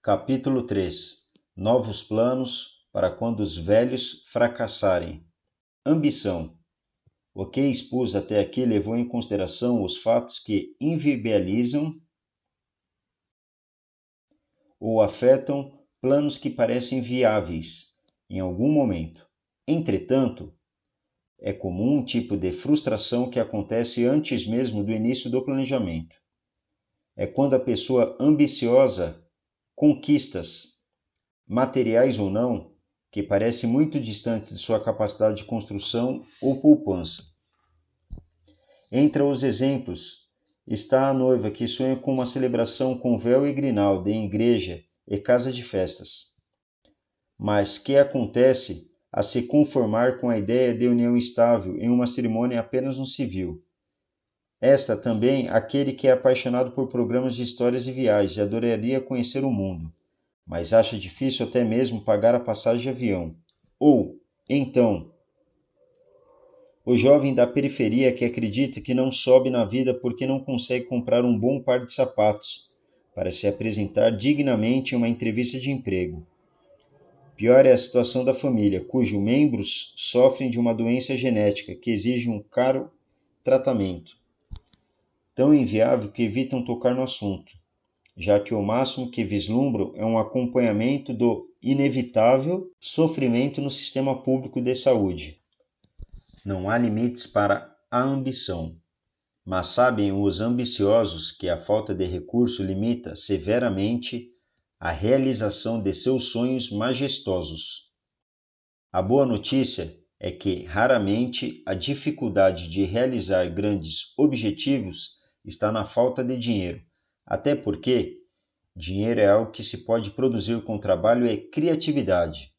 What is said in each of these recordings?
Capítulo 3. Novos planos para quando os velhos fracassarem. Ambição. O que expus até aqui levou em consideração os fatos que inviabilizam ou afetam planos que parecem viáveis em algum momento. Entretanto, é comum um tipo de frustração que acontece antes mesmo do início do planejamento. É quando a pessoa ambiciosa conquistas, materiais ou não, que parecem muito distantes de sua capacidade de construção ou poupança. Entre os exemplos está a noiva que sonha com uma celebração com véu e grinalda em igreja e casa de festas, mas que acontece a se conformar com a ideia de união estável em uma cerimônia apenas no civil. Esta também aquele que é apaixonado por programas de histórias e viagens e adoraria conhecer o mundo, mas acha difícil até mesmo pagar a passagem de avião. Ou, então, o jovem da periferia que acredita que não sobe na vida porque não consegue comprar um bom par de sapatos para se apresentar dignamente em uma entrevista de emprego. Pior é a situação da família, cujos membros sofrem de uma doença genética que exige um caro tratamento, tão inviável que evitam tocar no assunto, já que o máximo que vislumbram é um acompanhamento do inevitável sofrimento no sistema público de saúde. Não há limites para a ambição, mas sabem os ambiciosos que a falta de recurso limita severamente a realização de seus sonhos majestosos. A boa notícia é que raramente a dificuldade de realizar grandes objetivos está na falta de dinheiro, até porque dinheiro é algo que se pode produzir com trabalho e criatividade.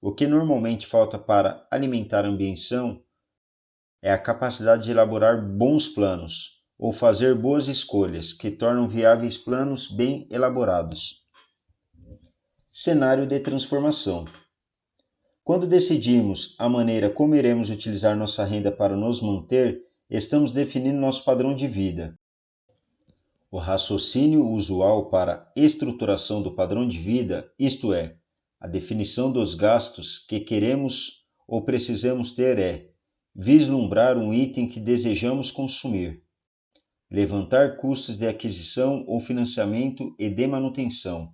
O que normalmente falta para alimentar a ambição é a capacidade de elaborar bons planos ou fazer boas escolhas que tornam viáveis planos bem elaborados. Cenário de transformação. Quando decidimos a maneira como iremos utilizar nossa renda para nos manter, estamos definindo nosso padrão de vida. O raciocínio usual para a estruturação do padrão de vida, isto é, a definição dos gastos que queremos ou precisamos ter é vislumbrar um item que desejamos consumir, levantar custos de aquisição ou financiamento e de manutenção,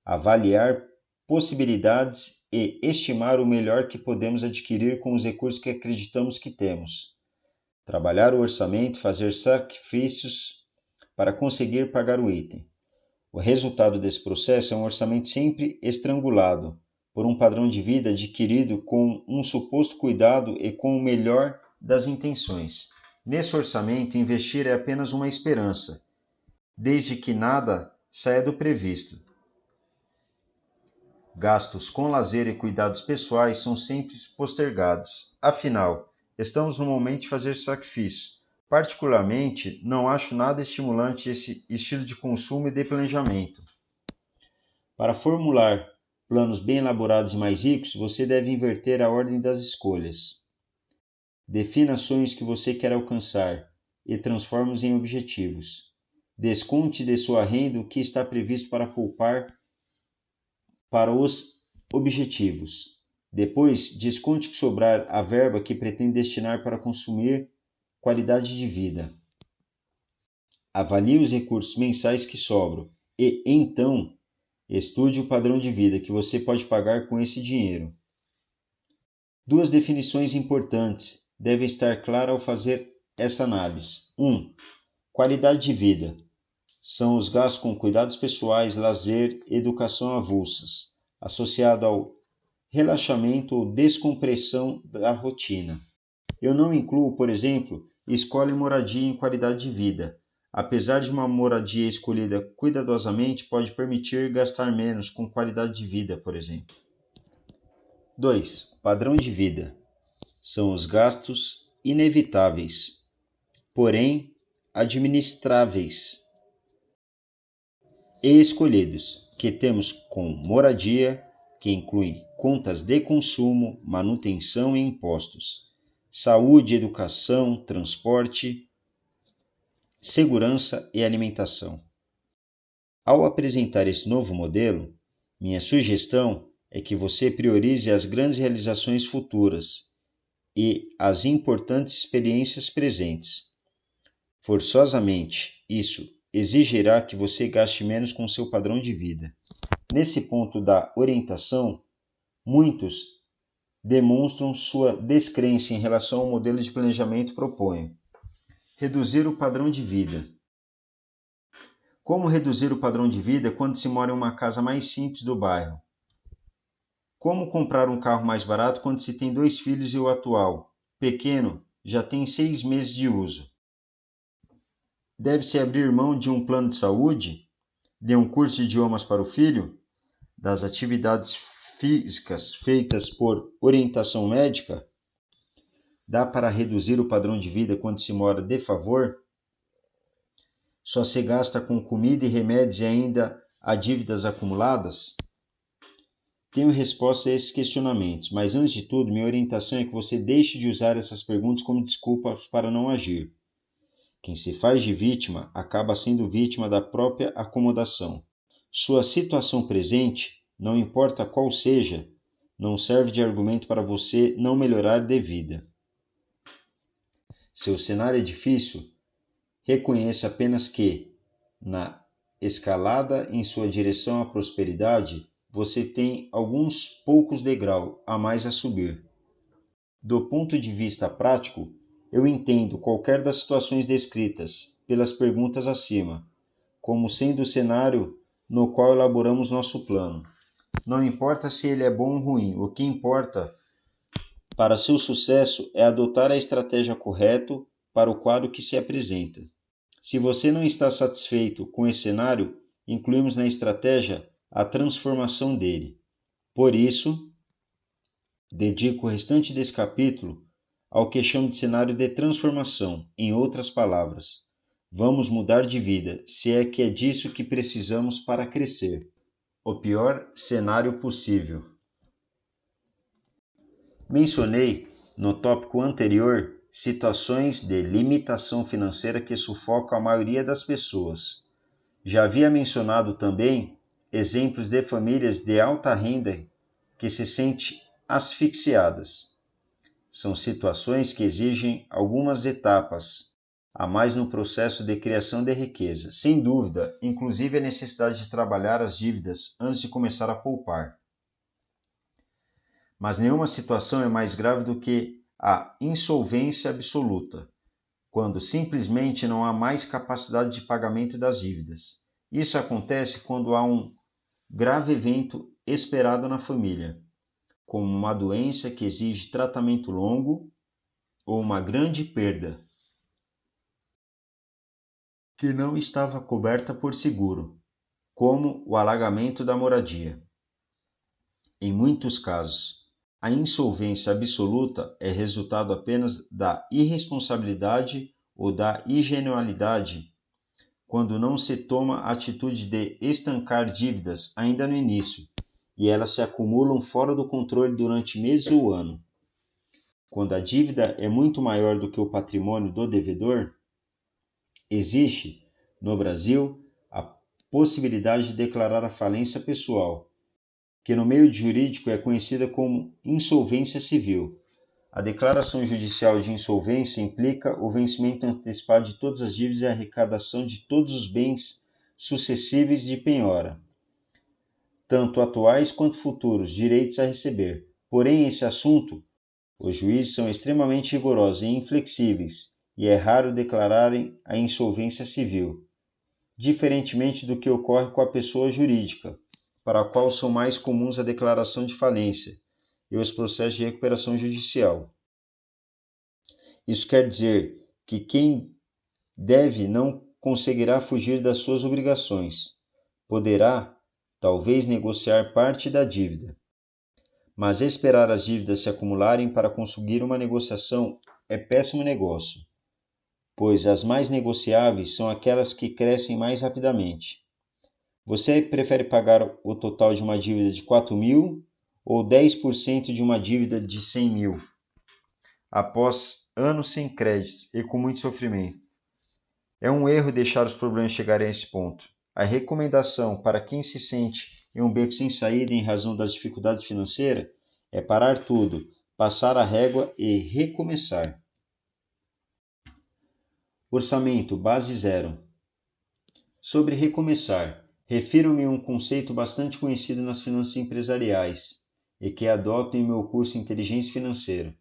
avaliar possibilidades e estimar o melhor que podemos adquirir com os recursos que acreditamos que temos, trabalhar o orçamento, fazer sacrifícios para conseguir pagar o item. O resultado desse processo é um orçamento sempre estrangulado por um padrão de vida adquirido com um suposto cuidado e com o melhor das intenções. Nesse orçamento, investir é apenas uma esperança, desde que nada saia do previsto. Gastos com lazer e cuidados pessoais são sempre postergados. Afinal, estamos no momento de fazer sacrifício. Particularmente, não acho nada estimulante esse estilo de consumo e de planejamento. Para formular planos bem elaborados e mais ricos, você deve inverter a ordem das escolhas. Defina sonhos que você quer alcançar e transforme-os em objetivos. Desconte de sua renda o que está previsto para poupar para os objetivos. Depois, desconte o que sobrar a verba que pretende destinar para consumir qualidade de vida. Avalie os recursos mensais que sobram e, então, estude o padrão de vida que você pode pagar com esse dinheiro. Duas definições importantes devem estar claras ao fazer essa análise. 1. Qualidade de vida. São os gastos com cuidados pessoais, lazer e educação avulsas, associado ao relaxamento ou descompressão da rotina. Eu não incluo, por exemplo, escola e moradia em qualidade de vida. Apesar de uma moradia escolhida cuidadosamente, pode permitir gastar menos com qualidade de vida, por exemplo. 2. Padrão de vida. São os gastos inevitáveis, porém administráveis e escolhidos, que temos com moradia, que inclui contas de consumo, manutenção e impostos, saúde, educação, transporte, segurança e alimentação. Ao apresentar esse novo modelo, minha sugestão é que você priorize as grandes realizações futuras e as importantes experiências presentes. Forçosamente, isso exigirá que você gaste menos com seu padrão de vida. Nesse ponto da orientação, muitos demonstram sua descrença em relação ao modelo de planejamento proponho. Reduzir o padrão de vida. Como reduzir o padrão de vida quando se mora em uma casa mais simples do bairro? Como comprar um carro mais barato quando se tem 2 filhos e o atual, pequeno, já tem 6 meses de uso? Deve-se abrir mão de um plano de saúde, de um curso de idiomas para o filho, das atividades físicas feitas por orientação médica? Dá para reduzir o padrão de vida quando se mora de favor? Só se gasta com comida e remédios e ainda há dívidas acumuladas? Tenho resposta a esses questionamentos, mas antes de tudo, minha orientação é que você deixe de usar essas perguntas como desculpas para não agir. Quem se faz de vítima acaba sendo vítima da própria acomodação. Sua situação presente, não importa qual seja, não serve de argumento para você não melhorar de vida. Seu cenário é difícil? Reconheça apenas que, na escalada em sua direção à prosperidade, você tem alguns poucos degraus a mais a subir. Do ponto de vista prático, eu entendo qualquer das situações descritas pelas perguntas acima, como sendo o cenário no qual elaboramos nosso plano. Não importa se ele é bom ou ruim, o que importa para seu sucesso é adotar a estratégia correta para o quadro que se apresenta. Se você não está satisfeito com esse cenário, incluímos na estratégia a transformação dele. Por isso, dedico o restante desse capítulo ao que chamo de cenário de transformação. Em outras palavras, vamos mudar de vida, se é que é disso que precisamos para crescer. O pior cenário possível. Mencionei, no tópico anterior, situações de limitação financeira que sufocam a maioria das pessoas. Já havia mencionado também exemplos de famílias de alta renda que se sentem asfixiadas. São situações que exigem algumas etapas a mais no processo de criação de riqueza. Sem dúvida, inclusive a necessidade de trabalhar as dívidas antes de começar a poupar. Mas nenhuma situação é mais grave do que a insolvência absoluta, quando simplesmente não há mais capacidade de pagamento das dívidas. Isso acontece quando há um grave evento esperado na família, como uma doença que exige tratamento longo ou uma grande perda que não estava coberta por seguro, como o alagamento da moradia. Em muitos casos, a insolvência absoluta é resultado apenas da irresponsabilidade ou da ingenuidade, quando não se toma a atitude de estancar dívidas ainda no início, e elas se acumulam fora do controle durante meses ou ano. Quando a dívida é muito maior do que o patrimônio do devedor, existe, no Brasil, a possibilidade de declarar a falência pessoal, que no meio jurídico é conhecida como insolvência civil. A declaração judicial de insolvência implica o vencimento antecipado de todas as dívidas e a arrecadação de todos os bens sucessíveis de penhora, tanto atuais quanto futuros, direitos a receber. Porém, esse assunto, os juízes são extremamente rigorosos e inflexíveis, e é raro declararem a insolvência civil, diferentemente do que ocorre com a pessoa jurídica, para a qual são mais comuns a declaração de falência e os processos de recuperação judicial. Isso quer dizer que quem deve não conseguirá fugir das suas obrigações. Poderá, talvez, negociar parte da dívida. Mas esperar as dívidas se acumularem para conseguir uma negociação é péssimo negócio, pois as mais negociáveis são aquelas que crescem mais rapidamente. Você prefere pagar o total de uma dívida de 4.000 ou 10% de uma dívida de 100.000, após anos sem créditos e com muito sofrimento? É um erro deixar os problemas chegarem a esse ponto. a recomendação para quem se sente em um beco sem saída em razão das dificuldades financeiras é parar tudo, passar a régua e recomeçar. Orçamento base zero. Sobre recomeçar, refiro-me a um conceito bastante conhecido nas finanças empresariais e que adoto em meu curso Inteligência Financeira,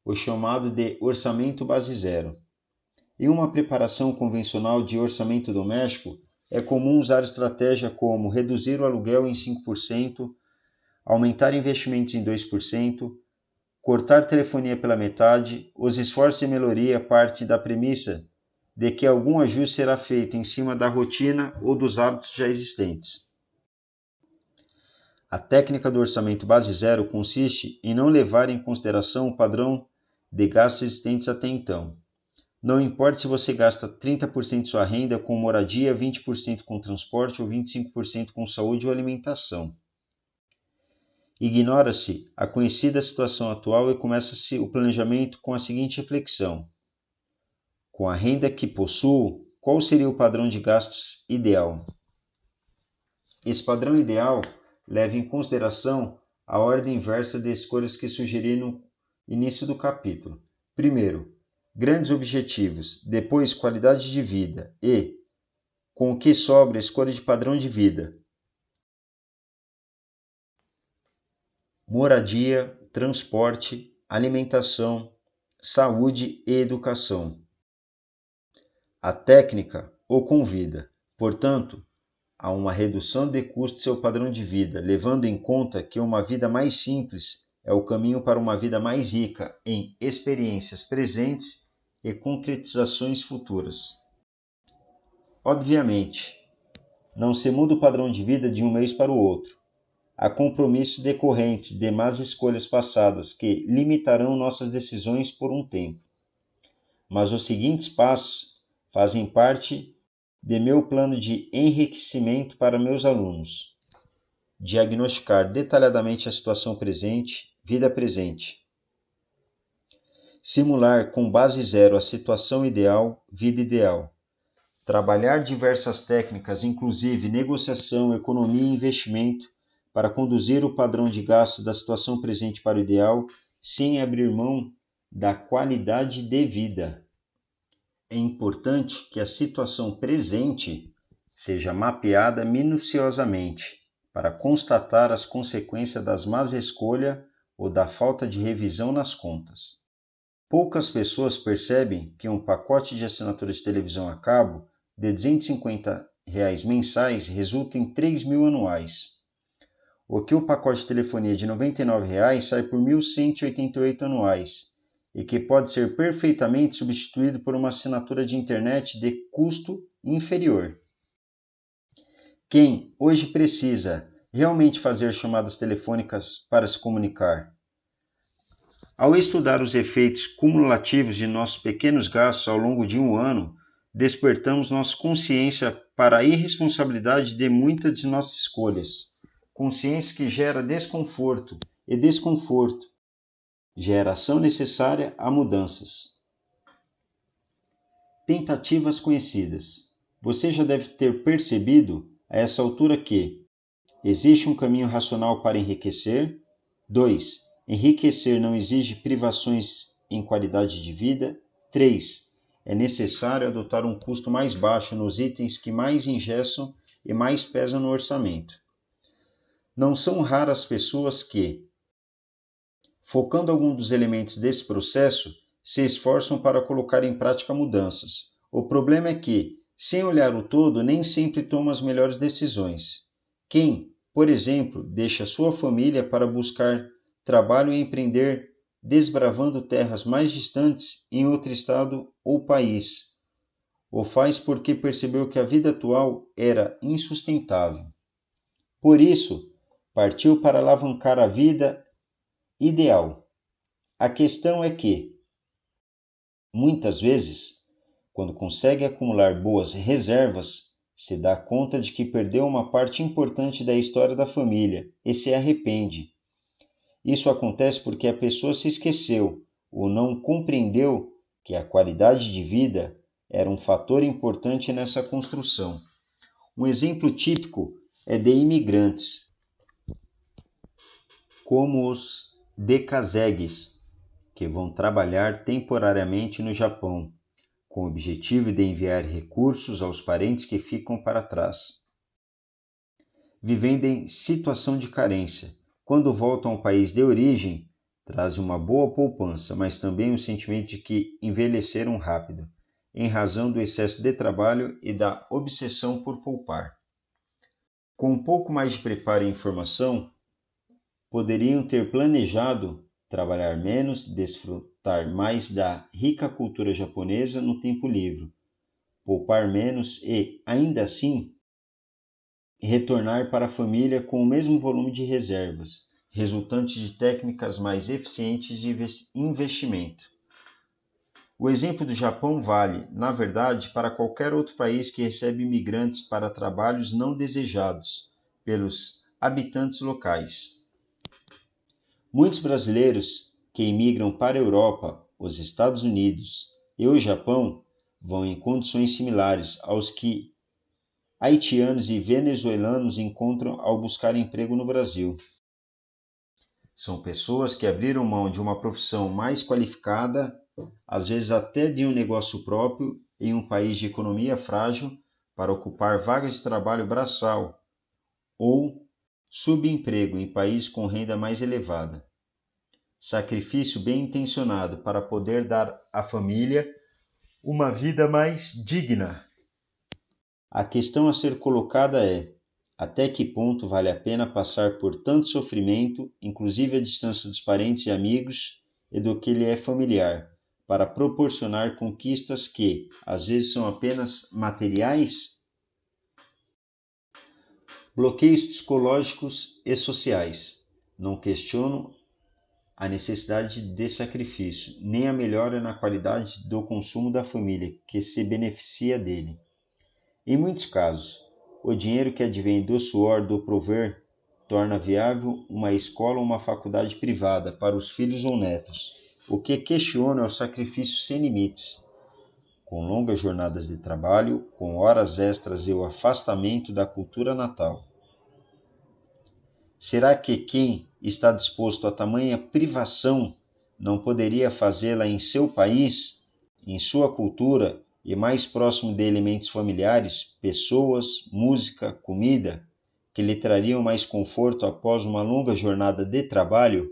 o chamado de orçamento base zero. Em uma preparação convencional de orçamento doméstico, é comum usar estratégia como reduzir o aluguel em 5%, aumentar investimentos em 2%, cortar telefonia pela metade. Os esforços de melhoria partem da premissa de que algum ajuste será feito em cima da rotina ou dos hábitos já existentes. A técnica do orçamento base zero consiste em não levar em consideração o padrão de gastos existentes até então. Não importa se você gasta 30% de sua renda com moradia, 20% com transporte ou 25% com saúde ou alimentação. Ignora-se a conhecida situação atual e começa-se o planejamento com a seguinte reflexão: com a renda que possuo, qual seria o padrão de gastos ideal? Esse padrão ideal leva em consideração a ordem inversa de escolhas que sugeri no início do capítulo. Primeiro, grandes objetivos, depois qualidade de vida e, com o que sobra, escolha de padrão de vida. Moradia, transporte, alimentação, saúde e educação. A técnica o convida, portanto, a uma redução de custo de seu padrão de vida, levando em conta que uma vida mais simples é o caminho para uma vida mais rica em experiências presentes e concretizações futuras. Obviamente, não se muda o padrão de vida de um mês para o outro. Há compromissos decorrentes de más escolhas passadas que limitarão nossas decisões por um tempo. Mas os seguintes passos fazem parte de meu plano de enriquecimento para meus alunos. Diagnosticar detalhadamente a situação presente, vida presente. Simular com base zero a situação ideal, vida ideal. Trabalhar diversas técnicas, inclusive negociação, economia e investimento, para conduzir o padrão de gastos da situação presente para o ideal, sem abrir mão da qualidade de vida. É importante que a situação presente seja mapeada minuciosamente para constatar as consequências das más escolhas ou da falta de revisão nas contas. Poucas pessoas percebem que um pacote de assinatura de televisão a cabo de R$ 250 mensais resulta em 3.000 anuais. O que o pacote de telefonia de R$ 99 sai por R$ 1.188 anuais e que pode ser perfeitamente substituído por uma assinatura de internet de custo inferior. Quem hoje precisa realmente fazer chamadas telefônicas para se comunicar? Ao estudar os efeitos cumulativos de nossos pequenos gastos ao longo de um ano, despertamos nossa consciência para a irresponsabilidade de muitas de nossas escolhas. Consciência que gera desconforto, e desconforto gera ação necessária a mudanças. Tentativas conhecidas. Você já deve ter percebido a essa altura que existe um caminho racional para enriquecer. 2. Enriquecer não exige privações em qualidade de vida. 3. É necessário adotar um custo mais baixo nos itens que mais engessam e mais pesam no orçamento. Não são raras pessoas que, focando algum dos elementos desse processo, se esforçam para colocar em prática mudanças. O problema é que, sem olhar o todo, nem sempre toma as melhores decisões. Quem, por exemplo, deixa sua família para buscar trabalho e empreender desbravando terras mais distantes em outro estado ou país, o faz porque percebeu que a vida atual era insustentável. Por isso, partiu para alavancar a vida ideal. A questão é que, muitas vezes, quando consegue acumular boas reservas, se dá conta de que perdeu uma parte importante da história da família e se arrepende. Isso acontece porque a pessoa se esqueceu ou não compreendeu que a qualidade de vida era um fator importante nessa construção. Um exemplo típico é de imigrantes, como os dekazegues, que vão trabalhar temporariamente no Japão, com o objetivo de enviar recursos aos parentes que ficam para trás. Vivendo em situação de carência, quando voltam ao país de origem, trazem uma boa poupança, mas também o sentimento de que envelheceram rápido, em razão do excesso de trabalho e da obsessão por poupar. Com um pouco mais de preparo e informação, poderiam ter planejado trabalhar menos, desfrutar mais da rica cultura japonesa no tempo livre, poupar menos e, ainda assim, retornar para a família com o mesmo volume de reservas, resultante de técnicas mais eficientes de investimento. O exemplo do Japão vale, na verdade, para qualquer outro país que recebe imigrantes para trabalhos não desejados pelos habitantes locais. Muitos brasileiros que imigram para a Europa, os Estados Unidos e o Japão vão em condições similares aos que haitianos e venezuelanos encontram ao buscar emprego no Brasil. São pessoas que abriram mão de uma profissão mais qualificada, às vezes até de um negócio próprio, em um país de economia frágil, para ocupar vagas de trabalho braçal ou subemprego em países com renda mais elevada. Sacrifício bem intencionado para poder dar à família uma vida mais digna. A questão a ser colocada é: até que ponto vale a pena passar por tanto sofrimento, inclusive à distância dos parentes e amigos e do que lhe é familiar, para proporcionar conquistas que, às vezes, são apenas materiais? Bloqueios psicológicos e sociais. Não questiono a necessidade de sacrifício, nem a melhora na qualidade do consumo da família, que se beneficia dele. Em muitos casos, o dinheiro que advém do suor do prover torna viável uma escola ou uma faculdade privada para os filhos ou netos. O que questiono é o sacrifício sem limites, com longas jornadas de trabalho, com horas extras e o afastamento da cultura natal. Será que quem está disposto a tamanha privação não poderia fazê-la em seu país, em sua cultura e mais próximo de elementos familiares, pessoas, música, comida, que lhe trariam mais conforto após uma longa jornada de trabalho?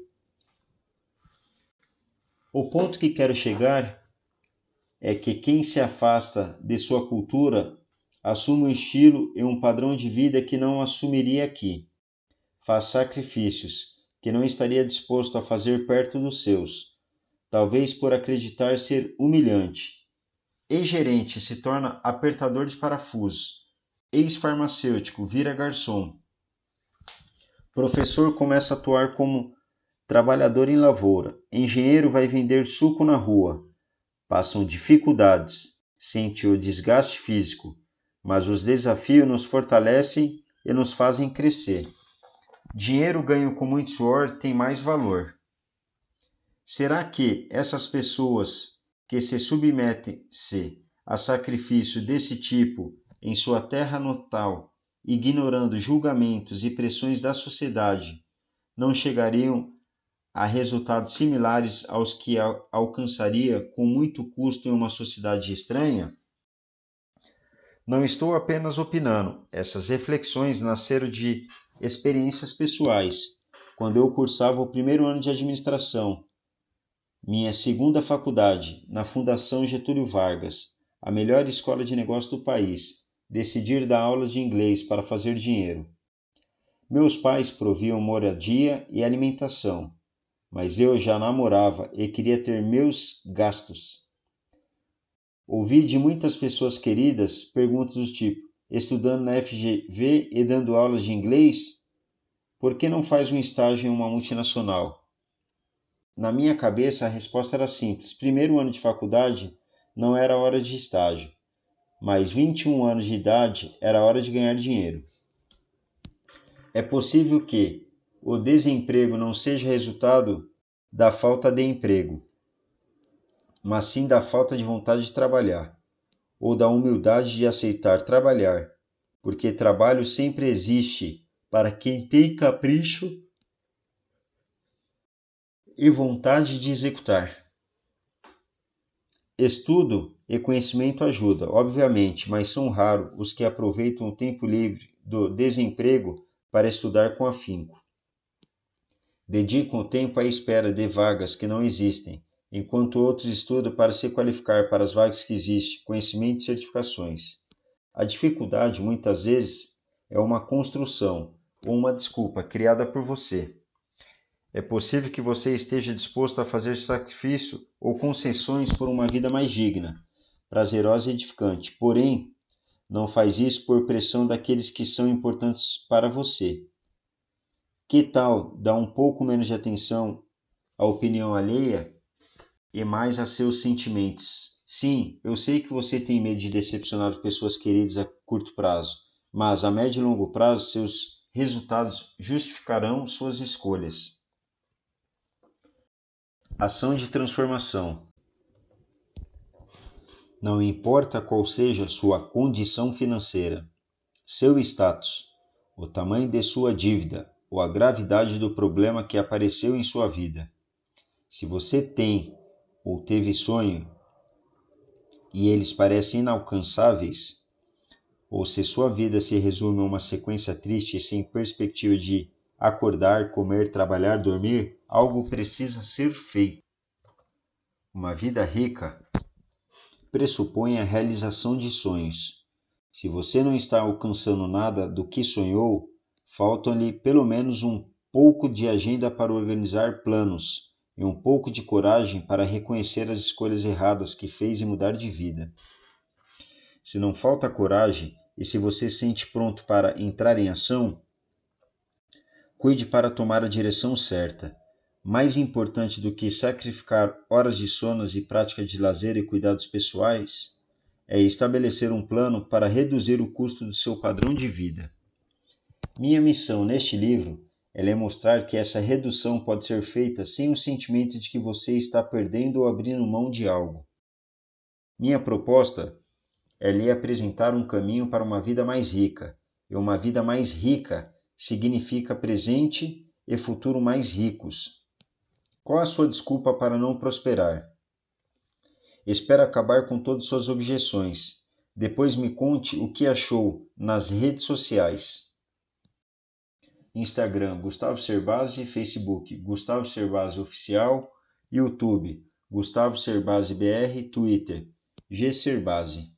O ponto que quero chegar é que quem se afasta de sua cultura assume um estilo e um padrão de vida que não assumiria aqui. Faz sacrifícios que não estaria disposto a fazer perto dos seus, talvez por acreditar ser humilhante. Ex-gerente se torna apertador de parafusos. Ex-farmacêutico vira garçom. Professor começa a atuar como trabalhador em lavoura. Engenheiro vai vender suco na rua. Passam dificuldades, sente o desgaste físico, mas os desafios nos fortalecem e nos fazem crescer. Dinheiro ganho com muito suor tem mais valor. Será que essas pessoas que se submetem-se a sacrifício desse tipo em sua terra natal, ignorando julgamentos e pressões da sociedade, não chegariam a resultados similares aos que alcançaria com muito custo em uma sociedade estranha? Não estou apenas opinando, essas reflexões nasceram de experiências pessoais, quando eu cursava o primeiro ano de administração, minha segunda faculdade, na Fundação Getúlio Vargas, a melhor escola de negócio do país, decidi dar aulas de inglês para fazer dinheiro. Meus pais proviam moradia e alimentação, mas eu já namorava e queria ter meus gastos. Ouvi de muitas pessoas queridas perguntas do tipo: estudando na FGV e dando aulas de inglês, por que não faz um estágio em uma multinacional? Na minha cabeça, a resposta era simples. Primeiro ano de faculdade não era hora de estágio, mas 21 anos de idade era hora de ganhar dinheiro. É possível que o desemprego não seja resultado da falta de emprego, mas sim da falta de vontade de trabalhar, ou da humildade de aceitar trabalhar, porque trabalho sempre existe para quem tem capricho e vontade de executar. Estudo e conhecimento ajudam, obviamente, mas são raros os que aproveitam o tempo livre do desemprego para estudar com afinco. Dedicam o tempo à espera de vagas que não existem, enquanto outros estudam para se qualificar para as vagas que existem, conhecimento e certificações. A dificuldade, muitas vezes, é uma construção ou uma desculpa criada por você. É possível que você esteja disposto a fazer sacrifício ou concessões por uma vida mais digna, prazerosa e edificante, porém, não faz isso por pressão daqueles que são importantes para você. Que tal dar um pouco menos de atenção à opinião alheia e mais a seus sentimentos? Sim, eu sei que você tem medo de decepcionar pessoas queridas a curto prazo, mas a médio e longo prazo seus resultados justificarão suas escolhas. Ação de transformação. Não importa qual seja sua condição financeira, seu status, o tamanho de sua dívida ou a gravidade do problema que apareceu em sua vida. Se você tem ou teve sonho e eles parecem inalcançáveis, ou se sua vida se resume a uma sequência triste e sem perspectiva de acordar, comer, trabalhar, dormir, algo precisa ser feito. Uma vida rica pressupõe a realização de sonhos. Se você não está alcançando nada do que sonhou, falta-lhe pelo menos um pouco de agenda para organizar planos e um pouco de coragem para reconhecer as escolhas erradas que fez e mudar de vida. Se não falta coragem e se você se sente pronto para entrar em ação, cuide para tomar a direção certa. Mais importante do que sacrificar horas de sonos e prática de lazer e cuidados pessoais é estabelecer um plano para reduzir o custo do seu padrão de vida. Minha missão neste livro é mostrar que essa redução pode ser feita sem o sentimento de que você está perdendo ou abrindo mão de algo. Minha proposta é lhe apresentar um caminho para uma vida mais rica, e uma vida mais rica significa presente e futuro mais ricos. Qual a sua desculpa para não prosperar? Espero acabar com todas suas objeções. Depois me conte o que achou nas redes sociais. Instagram, Gustavo Cerbasi, Facebook, Gustavo Cerbasi Oficial, YouTube, Gustavo Cerbasi BR, Twitter, G Cerbasi.